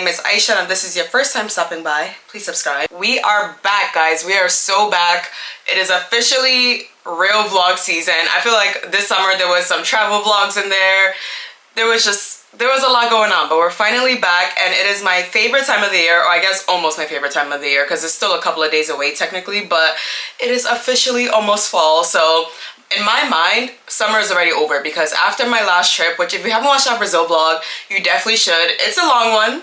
name is Aisha, and if this is your first time stopping by, please subscribe. We are back, guys. We are so back. It is officially real vlog season. I feel like this summer there was some travel vlogs in there. There was a lot going on, but we're finally back, and it is my favorite time of the year, or I guess almost my favorite time of the year, because it's still a couple of days away technically, but it is officially almost fall. So in my mind, summer is already over, because after my last trip, which if you haven't watched that Brazil vlog, you definitely should. It's a long one.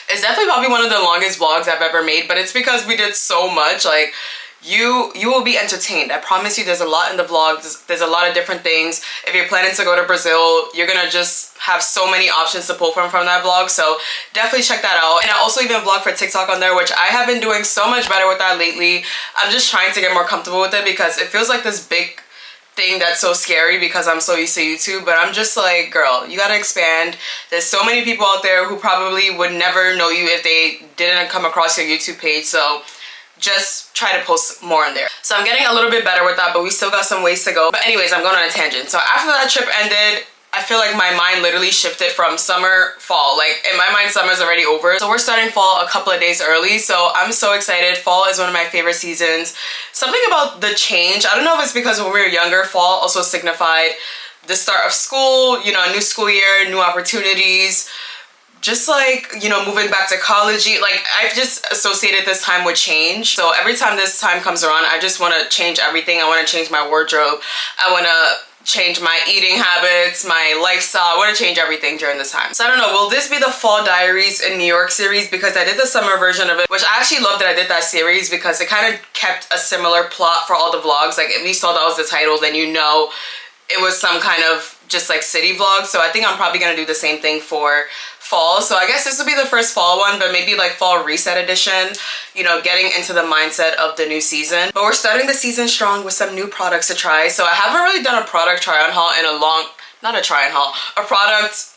It's definitely probably one of the longest vlogs I've ever made, but it's because we did so much. Like, you will be entertained. I promise you, there's a lot in the vlog. There's a lot of different things. If you're planning to go to Brazil, you're gonna just have so many options to pull from that vlog, so definitely check that out. And I also even vlog for TikTok on there, which I have been doing so much better with that lately. I'm just trying to get more comfortable with it, because it feels like this big thing that's so scary because I'm so used to YouTube, but I'm just like, girl, you gotta expand. There's so many people out there who probably would never know you if they didn't come across your YouTube page, so just try to post more on there. So I'm getting a little bit better with that, but we still got some ways to go. But anyways, I'm going on a tangent. So after that trip ended, I feel like my mind literally shifted from summer, fall. Like, in my mind, summer's already over. So we're starting fall a couple of days early. So I'm so excited. Fall is one of my favorite seasons. Something about the change. I don't know if it's because when we were younger, fall also signified the start of school, you know, a new school year, new opportunities. Just like, you know, moving back to college, like, I've just associated this time with change. So every time this time comes around, I just want to change everything. I want to change my wardrobe. I want to change my eating habits, my lifestyle. I want to change everything during this time. So I don't know, will this be the Fall Diaries in New York series? Because I did the summer version of it, which I actually love that I did that series, because it kind of kept a similar plot for all the vlogs. Like, if you saw that was the title, then you know it was some kind of just like city vlog. So I think I'm probably gonna do the same thing for fall. So I guess this will be the first fall one, but maybe like fall reset edition, you know, getting into the mindset of the new season. But we're starting the season strong with some new products to try. So I haven't really done a product try on haul in a long, not a try on haul, a product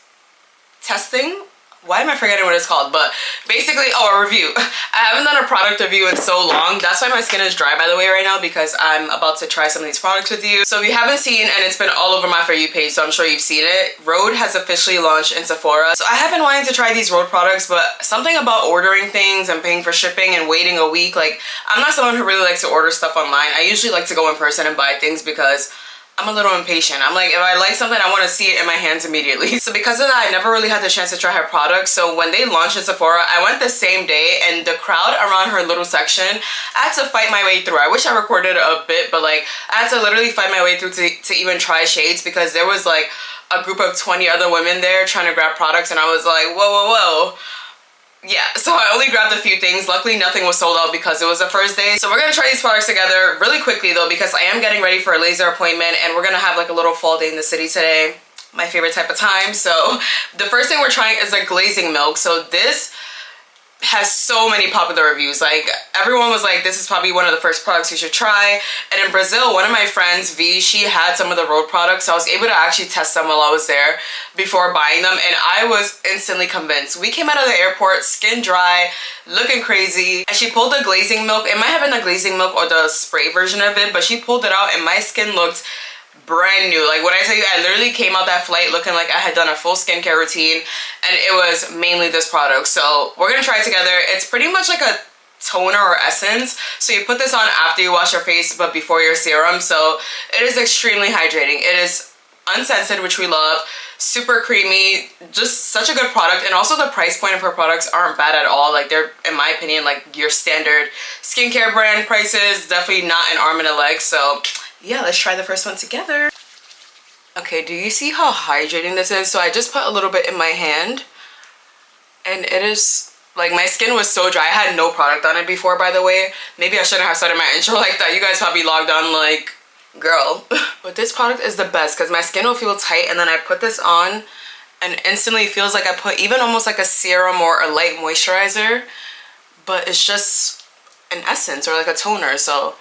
testing. Why am I forgetting what it's called? But basically, a review. I haven't done a product review in so long. That's why my skin is dry, by the way, right now, because I'm about to try some of these products with you. So if you haven't seen, and it's been all over my For You page, so I'm sure you've seen it, Rhode has officially launched in Sephora. So I have been wanting to try these Rhode products, but something about ordering things and paying for shipping and waiting a week, like, I'm not someone who really likes to order stuff online. I usually like to go in person and buy things, because I'm a little impatient. I'm like, if I like something, I want to see it in my hands immediately. So because of that, I never really had the chance to try her products. So when they launched at Sephora, I went the same day, and the crowd around her little section, I had to fight my way through. I wish I recorded a bit, but like, I had to literally fight my way through to even try shades, because there was like a group of 20 other women there trying to grab products, and I was like, whoa, whoa, whoa. Yeah, so I only grabbed a few things. Luckily, nothing was sold out because it was the first day. So we're gonna try these products together really quickly though, because I am getting ready for a laser appointment, and we're gonna have like a little fall day in the city today. My favorite type of time. So the first thing we're trying is a glazing milk. So this has so many popular reviews. Like, everyone was like, this is probably one of the first products you should try. And in Brazil, one of my friends, V, she had some of the Rhode products, so I was able to actually test them while I was there before buying them, and I was instantly convinced. We came out of the airport skin dry, looking crazy, and she pulled the glazing milk. It might have been the glazing milk or the spray version of it, but she pulled it out, and my skin looked brand new. Like, when I tell you, I literally came out that flight looking like I had done a full skincare routine, and it was mainly this product. So we're gonna try it together. It's pretty much like a toner or essence, so you put this on after you wash your face but before your serum. So it is extremely hydrating. It is unscented, which we love, super creamy, just such a good product. And also the price point of her products aren't bad at all. Like, they're, in my opinion, like your standard skincare brand prices, definitely not an arm and a leg. So yeah, let's try the first one together. Okay, do you see how hydrating this is? So I just put a little bit in my hand, and it is like, my skin was so dry. I had no product on it before, by the way. Maybe I shouldn't have started my intro like that. You guys probably logged on like, girl. But this product is the best, because my skin will feel tight, and then I put this on and instantly it feels like I put even almost like a serum or a light moisturizer, but it's just an essence or like a toner. So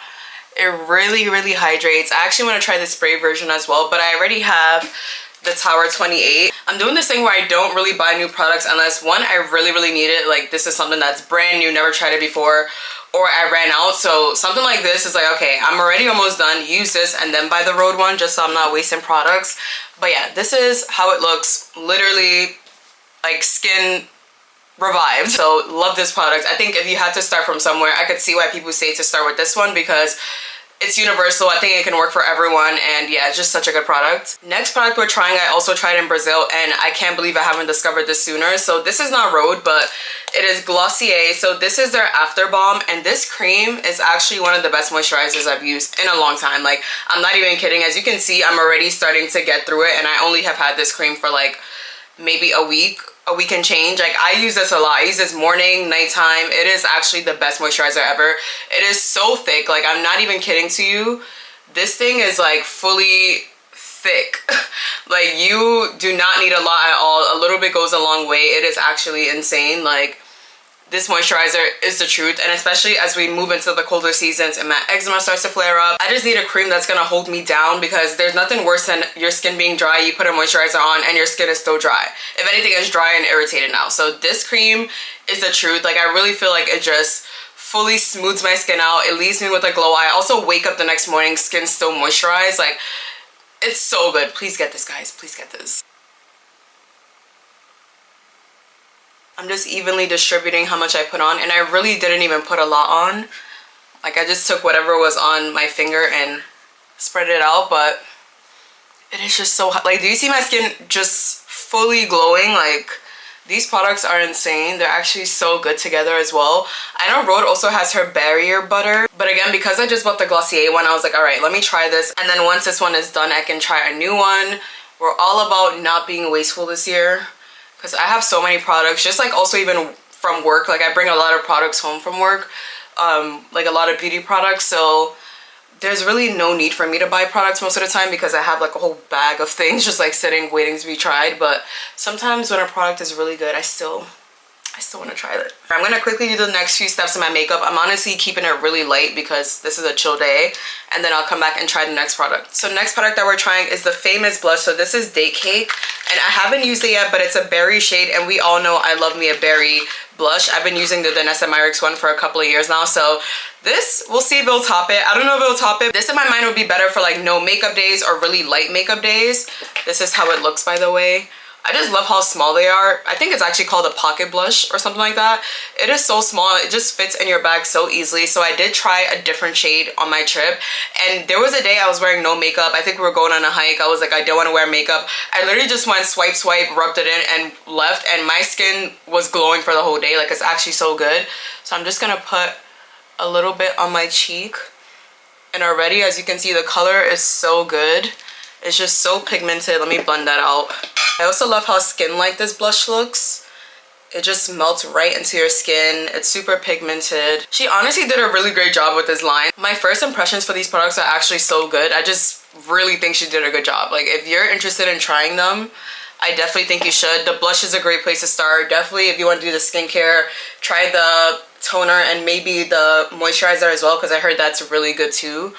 it really, really hydrates. I actually want to try the spray version as well, but I already have the Tower 28. I'm doing this thing where I don't really buy new products unless, one, I really, really need it. Like, this is something that's brand new, never tried it before, or I ran out. So something like this is like, okay, I'm already almost done. Use this and then buy the Rhode one, just so I'm not wasting products. But yeah, this is how it looks. Literally, like, skin revived. So love this product. I think if you had to start from somewhere, I could see why people say to start with this one because it's universal. I think it can work for everyone, and yeah, it's just such a good product. Next product we're trying, I also tried in Brazil, and I can't believe I haven't discovered this sooner. So this is not Rhode, but it is Glossier. So this is their After Balm, and this cream is actually one of the best moisturizers I've used in a long time. Like, I'm not even kidding. As you can see, I'm already starting to get through it, and I only have had this cream for like maybe a week and change. Like, I use this a lot. I use this morning, nighttime. It is actually the best moisturizer ever. It is so thick. Like, I'm not even kidding to you. This thing is like fully thick. Like, you do not need a lot at all. A little bit goes a long way. It is actually insane. Like, this moisturizer is the truth, and especially as we move into the colder seasons and my eczema starts to flare up, I just need a cream that's gonna hold me down, because there's nothing worse than your skin being dry, you put a moisturizer on and your skin is still dry. If anything, it's dry and irritated now. So this cream is the truth. Like, I really feel like it just fully smooths my skin out. It leaves me with a glow. I also wake up the next morning, skin still moisturized. Like, it's so good. Please get this, guys. Please get this. I'm just evenly distributing how much I put on, and I really didn't even put a lot on. Like, I just took whatever was on my finger and spread it out, but it is just so hot. Like, do you see my skin just fully glowing? Like, these products are insane. They're actually so good together as well. I know Rhode also has her barrier butter, but again, because I just bought the Glossier one, I was like, all right, let me try this, and then once this one is done, I can try a new one. We're all about not being wasteful this year, because I have so many products, just like also even from work. Like, I bring a lot of products home from work, like a lot of beauty products. So there's really no need for me to buy products most of the time, because I have like a whole bag of things just like sitting waiting to be tried. But sometimes when a product is really good, I still want to try it. I'm gonna quickly do the next few steps in my makeup. I'm honestly keeping it really light because this is a chill day, and then I'll come back and try the next product. So next product that we're trying is the famous blush. So this is Date Cake, and I haven't used it yet, but it's a berry shade, and we all know I love me a berry blush. I've been using the Danessa Myricks one for a couple of years now, so this, we'll see if it'll top it. I don't know if it'll top it. This in my mind would be better for like no makeup days or really light makeup days. This is how it looks, by the way. I just love how small they are. I think it's actually called a pocket blush or something like that. It is so small. It just fits in your bag so easily. So I did try a different shade on my trip, and there was a day I was wearing no makeup. I think we were going on a hike. I was like, I don't want to wear makeup. I literally just went swipe, rubbed it in and left, and my skin was glowing for the whole day. Like, it's actually so good. So I'm just gonna put a little bit on my cheek, and already, as you can see, the color is so good. It's just so pigmented. Let me blend that out. I also love how skin-like this blush looks. It just melts right into your skin. It's super pigmented. She honestly did a really great job with this line. My first impressions for these products are actually so good. I just really think she did a good job. Like, if you're interested in trying them, I definitely think you should. The blush is a great place to start. Definitely, if you want to do the skincare, try the toner and maybe the moisturizer as well, because I heard that's really good too.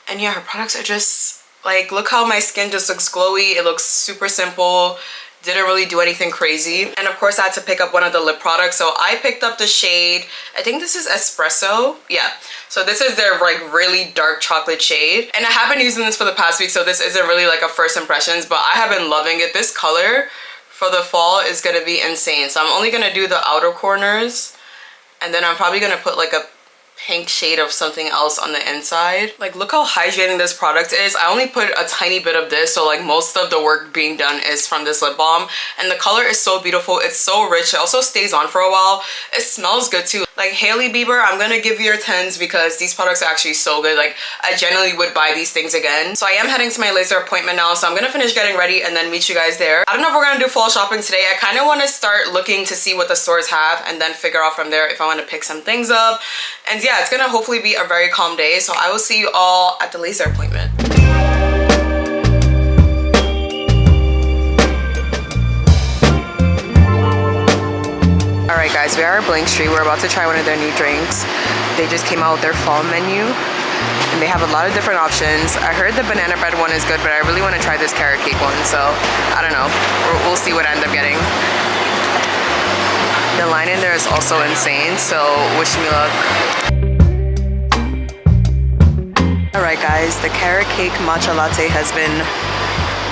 And yeah, her products are just like, look how my skin just looks glowy. It looks super simple. Didn't really do anything crazy. And of course, I had to pick up one of the lip products. So I picked up the shade, I think this is Espresso. Yeah, so this is their like really dark chocolate shade, and I have been using this for the past week, so this isn't really like a first impressions, but I have been loving it. This color for the fall is gonna be insane. So I'm only gonna do the outer corners, and then I'm probably gonna put like a pink shade of something else on the inside. Like, look how hydrating this product is. I only put a tiny bit of this, so like most of the work being done is from this lip balm, and the color is so beautiful. It's so rich. It also stays on for a while. It smells good too. Like, Hailey Bieber, I'm gonna give you your 10s because these products are actually so good. Like, I generally would buy these things again. So I am heading to my laser appointment now, so I'm gonna finish getting ready and then meet you guys there. I don't know if we're gonna do fall shopping today. I kind of want to start looking to see what the stores have and then figure out from there if I want to pick some things up. And yeah, it's gonna hopefully be a very calm day, so I will see you all at the laser appointment. Alright guys, we are at Blank Street. We're about to try one of their new drinks. They just came out with their fall menu, and they have a lot of different options. I heard the banana bread one is good, but I really want to try this carrot cake one, so I don't know. We'll see what I end up getting. The line in there is also insane, so wish me luck. Alright guys, the carrot cake matcha latte has been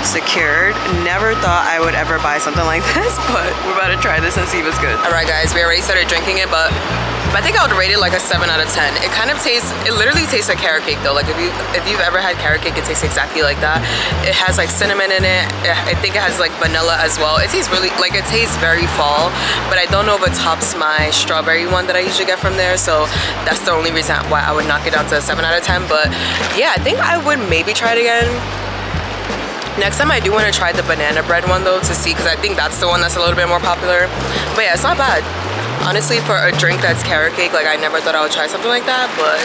secured. Never thought I would ever buy something like this, but we're about to try this and see if it's good. All right, guys, we already started drinking it, but I think I would rate it like a 7 out of 10. It kind of tastes, it literally tastes like carrot cake though. Like if you've ever had carrot cake, it tastes exactly like that. It has like cinnamon in it. I think it has like vanilla as well. It tastes really, like it tastes very fall, but I don't know if it tops my strawberry one that I usually get from there. So that's the only reason why I would knock it down to a 7 out of 10. But yeah, I think I would maybe try it again. Next time I do want to try the banana bread one though to see, because I think that's the one that's a little bit more popular. But yeah, it's not bad. Honestly, for a drink that's carrot cake, like I never thought I would try something like that, but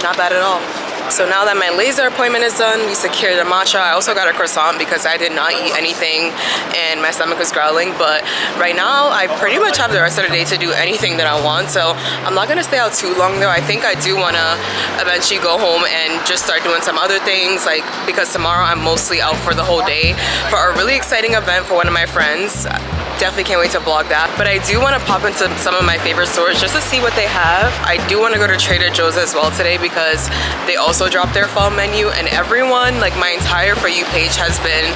not bad at all. So now that my laser appointment is done, we secured the matcha. I also got a croissant because I did not eat anything and my stomach was growling. But right now, I pretty much have the rest of the day to do anything that I want. So I'm not gonna stay out too long though. I think I do wanna eventually go home and just start doing some other things, like because tomorrow I'm mostly out for the whole day for a really exciting event for one of my friends. Definitely can't wait to vlog that. But I do want to pop into some of my favorite stores just to see what they have. I do want to go to Trader Joe's as well today because they also dropped their fall menu, and everyone, like my entire For You page has been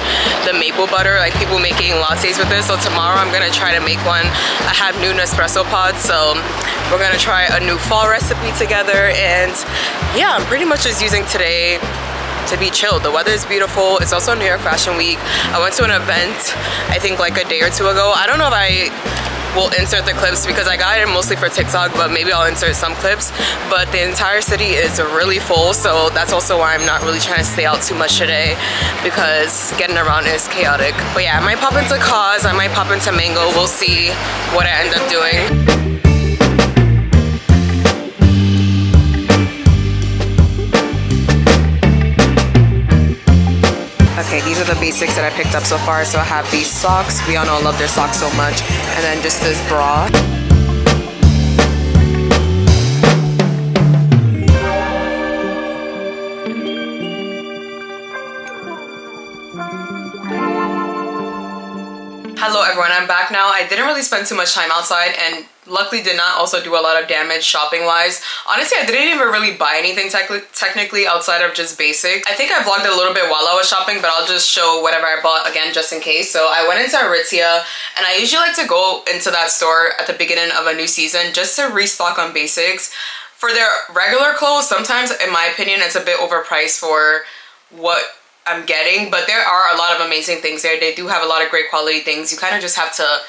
the maple butter, like people making lattes with this. So tomorrow I'm gonna try to make one. I have new Nespresso pods, so we're gonna try a new fall recipe together. And yeah, I'm pretty much just using today to be chilled. The weather is beautiful. It's also New York Fashion Week. I went to an event, I think like a day or two ago. I don't know if I will insert the clips because I got it mostly for TikTok, but maybe I'll insert some clips. But the entire city is really full, so that's also why I'm not really trying to stay out too much today because getting around is chaotic. But yeah, I might pop into Cause, I might pop into Mango. We'll see what I end up doing. Okay, these are the basics that I picked up so far. So I have these socks. We all know I love their socks so much. And then just this bra. Hello everyone, I'm back now. I didn't really spend too much time outside and luckily did not also do a lot of damage shopping wise. Honestly, I didn't even really buy anything technically outside of just basics. I think I vlogged a little bit while I was shopping, but I'll just show whatever I bought again just in case. So I went into Aritzia, and I usually like to go into that store at the beginning of a new season just to restock on basics. For their regular clothes, sometimes in my opinion it's a bit overpriced for what I'm getting, but there are a lot of amazing things there. They do have a lot of great quality things. You kind of just have to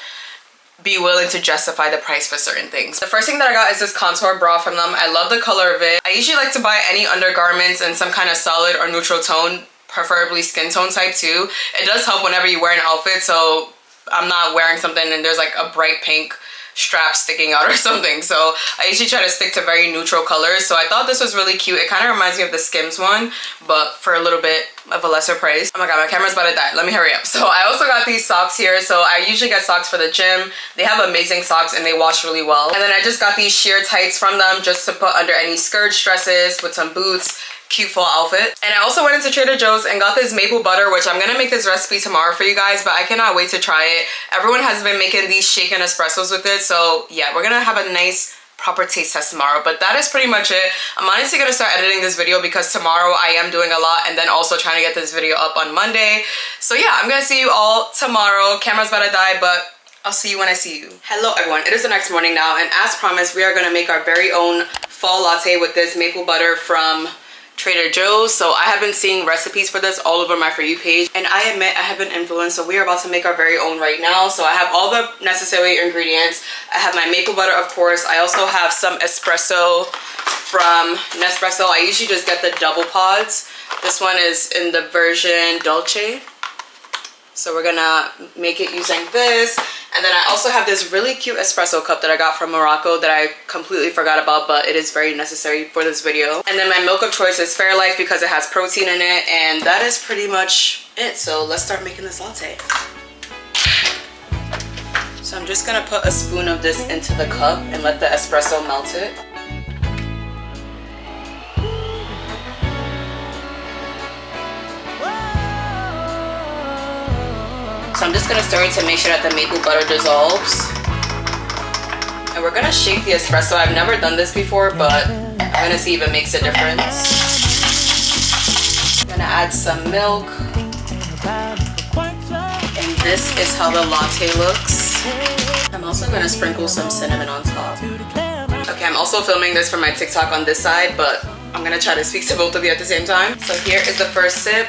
be willing to justify the price for certain things. The first thing that I got is this contour bra from them. I love the color of it. I usually like to buy any undergarments in some kind of solid or neutral tone, preferably skin tone type too. It does help whenever you wear an outfit, so I'm not wearing something and there's like a bright pink strap sticking out or something. So I usually try to stick to very neutral colors. So I thought this was really cute. It kind of reminds me of the Skims one, but for a little bit of a lesser price. Oh my god, my camera's about to die. Let me hurry up. So I also got these socks here. So I usually get socks for the gym. They have amazing socks and they wash really well. And then I just got these sheer tights from them just to put under any skirts, dresses, with some boots. Cute fall outfit. And I also went into Trader Joe's and got this maple butter, which I'm gonna make this recipe tomorrow for you guys, but I cannot wait to try it. Everyone has been making these shaken espressos with it, so yeah, we're gonna have a nice proper taste test tomorrow. But that is pretty much it. I'm honestly gonna start editing this video because tomorrow I am doing a lot, and then also trying to get this video up on Monday. So yeah, I'm gonna see you all tomorrow. Camera's about to die, but I'll see you when I see you. Hello everyone, it is the next morning now, and as promised, we are gonna make our very own fall latte with this maple butter from Trader Joe's. So I have been seeing recipes for this all over my For You page, and I admit I have been influenced, so we are about to make our very own right now. So I have all the necessary ingredients. I have my maple butter, of course. I also have some espresso from Nespresso. I usually just get the double pods. This one is in the version Dolce. So we're gonna make it using this. And then I also have this really cute espresso cup that I got from Morocco that I completely forgot about, but it is very necessary for this video. And then my milk of choice is Fairlife because it has protein in it, and that is pretty much it. So let's start making this latte. So I'm just gonna put a spoon of this into the cup and let the espresso melt it. So I'm just gonna stir it to make sure that the maple butter dissolves. And we're gonna shake the espresso. I've never done this before, but I'm gonna see if it makes a difference. I'm gonna add some milk. this is how the latte looks. I'm also gonna sprinkle some cinnamon on top. Okay, I'm also filming this for my TikTok on this side, but I'm gonna try to speak to both of you at the same time. So here is the first sip.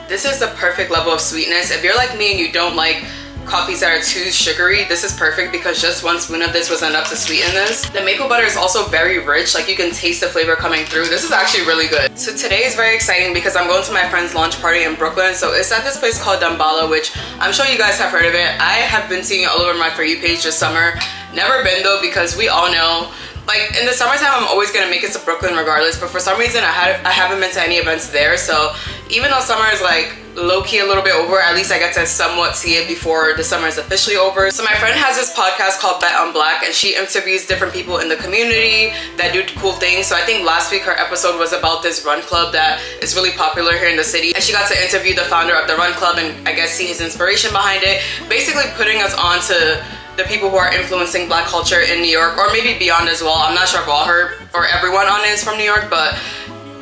This is the perfect level of sweetness. If you're like me and you don't like coffees that are too sugary, this is perfect because just 1 spoon of this was enough to sweeten this. The maple butter is also very rich, like you can taste the flavor coming through. This is actually really good. So today is very exciting because I'm going to my friend's launch party in Brooklyn. So it's at this place called Damballa, which I'm sure you guys have heard of it. I have been seeing it all over my For You page this summer. Never been though, because we all know, like in the summertime, I'm always gonna make it to Brooklyn regardless, but for some reason I haven't been to any events there. So even though summer is like low-key a little bit over, at least I get to somewhat see it before the summer is officially over. So my friend has this podcast called Bet on Black, and she interviews different people in the community that do cool things. So I think last week her episode was about this run club that is really popular here in the city, and she got to interview the founder of the run club and I guess see his inspiration behind it, basically putting us on to the people who are influencing Black culture in New York, or maybe beyond as well. I'm not sure if all her or everyone on it is from New York, but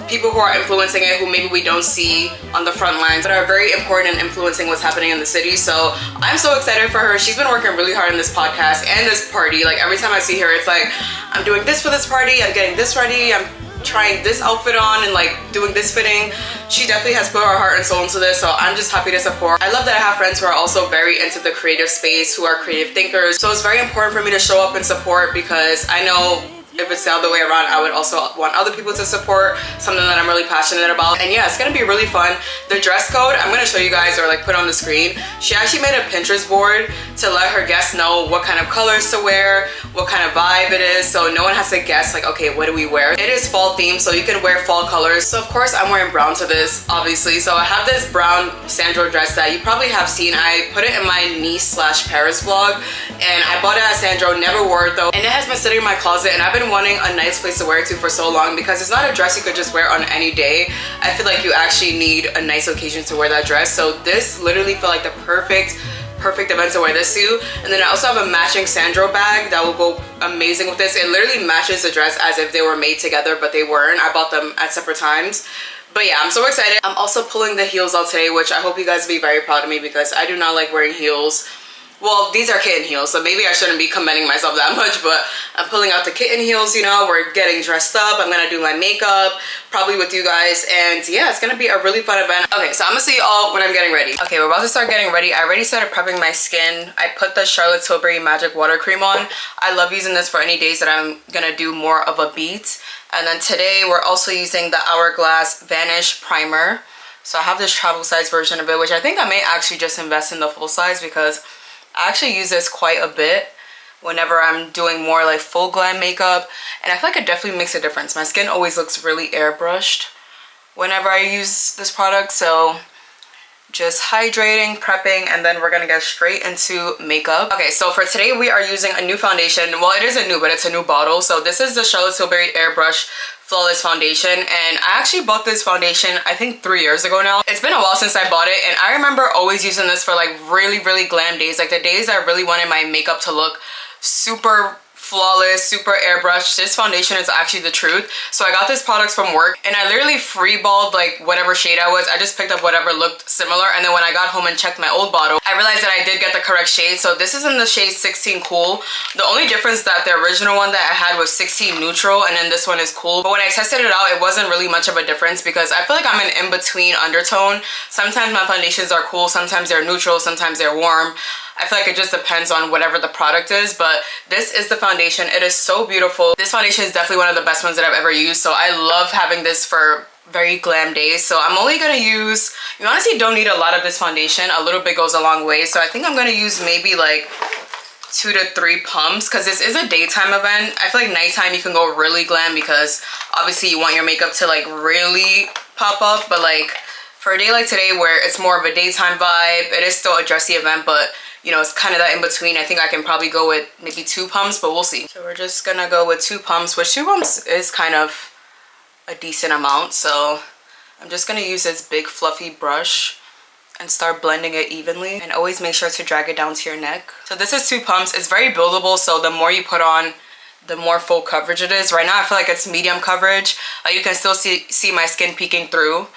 people who are influencing it who maybe we don't see on the front lines but are very important in influencing what's happening in the city. So I'm so excited for her. She's been working really hard on this podcast and this party. Like every time I see her, it's like, I'm doing this for this party, I'm getting this ready, I'm trying this outfit on and like doing this fitting. She definitely has put her heart and soul into this, so I'm just happy to support. I love that I have friends who are also very into the creative space, who are creative thinkers. So it's very important for me to show up and support, because I know if it's the other way around, I would also want other people to support something that I'm really passionate about. And yeah, it's gonna be really fun. The dress code, I'm gonna show you guys, or like put on the screen. She actually made a Pinterest board to let her guests know what kind of colors to wear, what kind of vibe it is, so no one has to guess like, okay, what do we wear? It is fall themed, so you can wear fall colors. So of course I'm wearing brown to this, obviously. So I have this brown Sandro dress that you probably have seen. I put it in my Nice/Paris vlog, and I bought it at Sandro, never wore it though, and it has been sitting in my closet, and I've been wanting a nice place to wear it to for so long, because it's not a dress you could just wear on any day. I feel like you actually need a nice occasion to wear that dress. So this literally felt like the perfect event to wear this to. And then I also have a matching Sandro bag that will go amazing with this. It literally matches the dress as if they were made together, but they weren't. I bought them at separate times. But yeah, I'm so excited. I'm also pulling the heels out today, which I hope you guys will be very proud of me, because I do not like wearing heels. Well, these are kitten heels, so maybe I shouldn't be commending myself that much, but I'm pulling out the kitten heels, you know. We're getting dressed up. I'm gonna do my makeup, probably with you guys, and yeah, it's gonna be a really fun event. Okay, so I'm gonna see you all when I'm getting ready. Okay, we're about to start getting ready. I already started prepping my skin. I put the Charlotte Tilbury Magic Water Cream on. I love using this for any days that I'm gonna do more of a beat. And then today, we're also using the Hourglass Vanish Primer. So I have this travel size version of it, which I think I may actually just invest in the full size, because I actually use this quite a bit whenever I'm doing more like full glam makeup, and I feel like it definitely makes a difference. My skin always looks really airbrushed whenever I use this product. So just hydrating, prepping, and then we're gonna get straight into makeup. Okay, so for today we are using a new foundation. Well, it isn't new, but it's a new bottle. So this is the Charlotte Tilbury Airbrush Flawless Foundation, and I actually bought this foundation I think 3 years ago now. It's been a while since I bought it, and I remember always using this for like really glam days, like the days I really wanted my makeup to look super flawless, super airbrushed. This foundation is actually the truth. So I got this product from work, and I literally freeballed like whatever shade I was. I just picked up whatever looked similar, and then when I got home and checked my old bottle, I realized that I did get the correct shade. So this is in the shade 16 Cool. The only difference that the original one that I had was 16 Neutral, and then this one is Cool. But when I tested it out, it wasn't really much of a difference, because I feel like I'm an in-between undertone. Sometimes my foundations are cool, sometimes they're neutral, sometimes they're warm. I feel like it just depends on whatever the product is, but this is the foundation. It is so beautiful. This foundation is definitely one of the best ones that I've ever used, so I love having this for very glam days. So I'm only gonna use, you honestly don't need a lot of this foundation. A little bit goes a long way, so I think I'm gonna use maybe like 2 to 3 pumps, because this is a daytime event. I feel like nighttime you can go really glam, because obviously you want your makeup to like really pop up, but like for a day like today where it's more of a daytime vibe, it is still a dressy event, but you know, it's kind of that in between. I think I can probably go with maybe 2 pumps, but we'll see. So we're just gonna go with 2 pumps, which 2 pumps is kind of a decent amount. So I'm just gonna use this big fluffy brush and start blending it evenly, and always make sure to drag it down to your neck. So this is 2 pumps. It's very buildable, so the more you put on, the more full coverage it is. Right now I feel like it's medium coverage. You can still see my skin peeking through,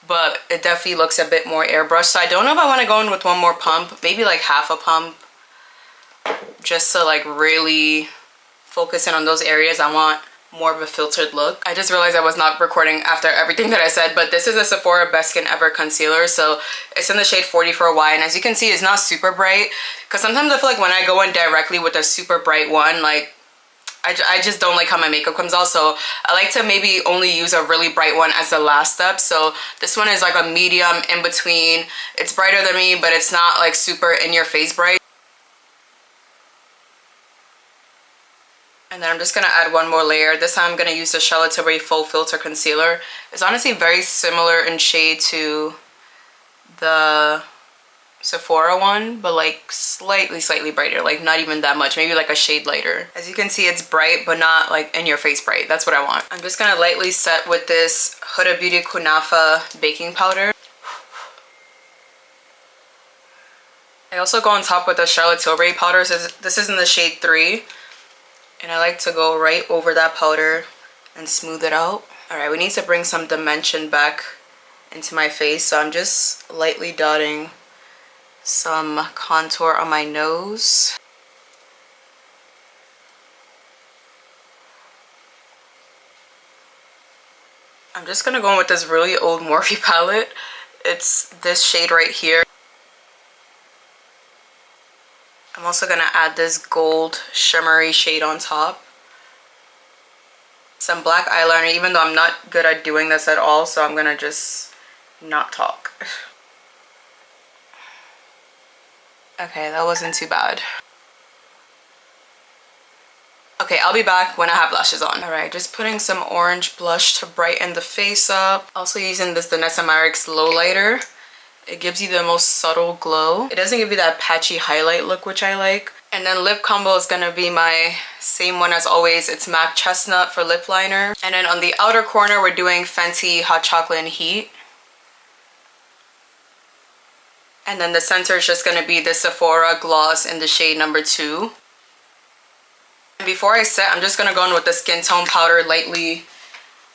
but it definitely looks a bit more airbrushed. So I don't know if I want to go in with one more pump, maybe like half a pump, just to like really focus in on those areas I want more of a filtered look. I just realized I was not recording after everything that I said, but this is a Sephora Best Skin Ever concealer. So it's in the shade 44Y, and as you can see, it's not super bright, because sometimes I feel like when I go in directly with a super bright one, like I just don't like how my makeup comes out. So I like to maybe only use a really bright one as the last step. So this one is like a medium in between. It's brighter than me, but it's not like super in your face bright. And then I'm just going to add one more layer. This time I'm going to use the Charlotte Tilbury Full Filter Concealer. It's honestly very similar in shade to the Sephora one, but like slightly brighter, like not even that much, maybe like a shade lighter. As you can see, it's bright, but not like in your face bright. That's what I want. I'm just going to lightly set with this Huda Beauty Kunafa baking powder. I also go on top with the Charlotte Tilbury powder. So this is in the shade 3. And I like to go right over that powder and smooth it out. All right, we need to bring some dimension back into my face. So I'm just lightly dotting some contour on my nose. I'm just gonna go in with this really old Morphe palette. It's this shade right here. I'm also going to add this gold shimmery shade on top. Some black eyeliner, even though I'm not good at doing this at all, so I'm going to just not talk. Okay, that wasn't too bad. Okay, I'll be back when I have lashes on. Alright, just putting some orange blush to brighten the face up. Also using this Danessa Myricks Lowlighter. It gives you the most subtle glow. It doesn't give you that patchy highlight look, which I like. And then lip combo is gonna be my same one as always. It's MAC Chestnut for lip liner. And then on the outer corner, we're doing Fenty Hot Chocolate and Heat. And then the center is just gonna be the Sephora gloss in the shade number 2. And before I set, I'm just gonna go in with the skin tone powder lightly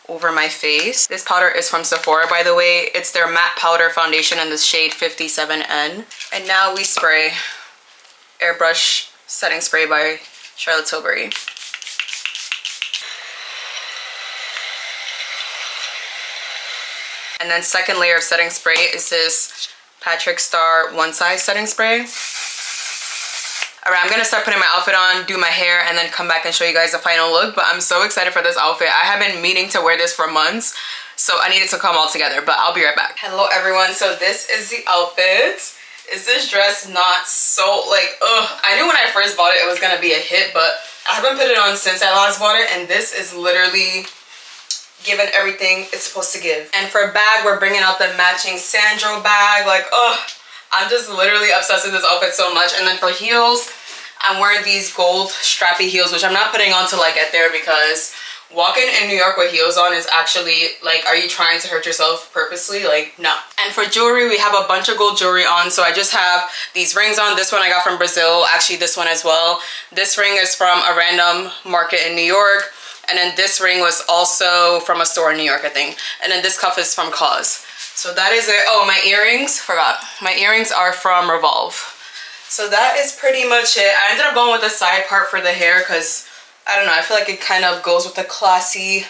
over my face. This powder is from Sephora, by the way. It's their matte powder foundation in the shade 57N. And now we spray Airbrush Setting Spray by Charlotte Tilbury. And then second layer of setting spray is this Patrick Star One Size Setting Spray. Alright, I'm gonna start putting my outfit on, do my hair, and then come back and show you guys the final look. But I'm so excited for this outfit. I have been meaning to wear this for months, so I needed to come all together, but I'll be right back. Hello everyone, so this is the outfit. Is this dress not so, like, ugh. I knew when I first bought it, it was gonna be a hit, but I haven't put it on since I last bought it, and this is literally given everything it's supposed to give. And for bag, we're bringing out the matching Sandro bag. Like, ugh. I'm just literally obsessed with this outfit so much. And then for heels, I'm wearing these gold strappy heels, which I'm not putting on till I get there, because walking in New York with heels on is actually like, are you trying to hurt yourself purposely? Like, no. And for jewelry, we have a bunch of gold jewelry on. So I just have these rings on. This one I got from Brazil. Actually, this one as well. This ring is from a random market in New York. And then this ring was also from a store in New York, I think. And then this cuff is from Cause. So that is it. Oh, my earrings, forgot. My earrings are from Revolve. So that is pretty much it. I ended up going with the side part for the hair because, I don't know, I feel like it kind of goes with the classy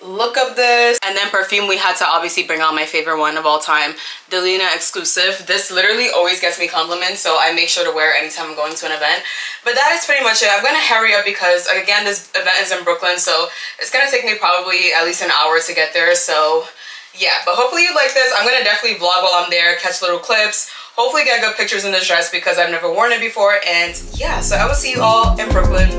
look of this. And then perfume, we had to obviously bring out my favorite one of all time, Delina Exclusive. This literally always gets me compliments, so I make sure to wear it anytime I'm going to an event. But that is pretty much it. I'm gonna hurry up because, again, this event is in Brooklyn, so it's gonna take me probably at least an hour to get there. So yeah, but hopefully you like this. I'm gonna definitely vlog while I'm there, catch little clips, hopefully get good pictures in this dress because I've never worn it before. And yeah, so I will see you all in Brooklyn.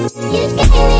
You gave me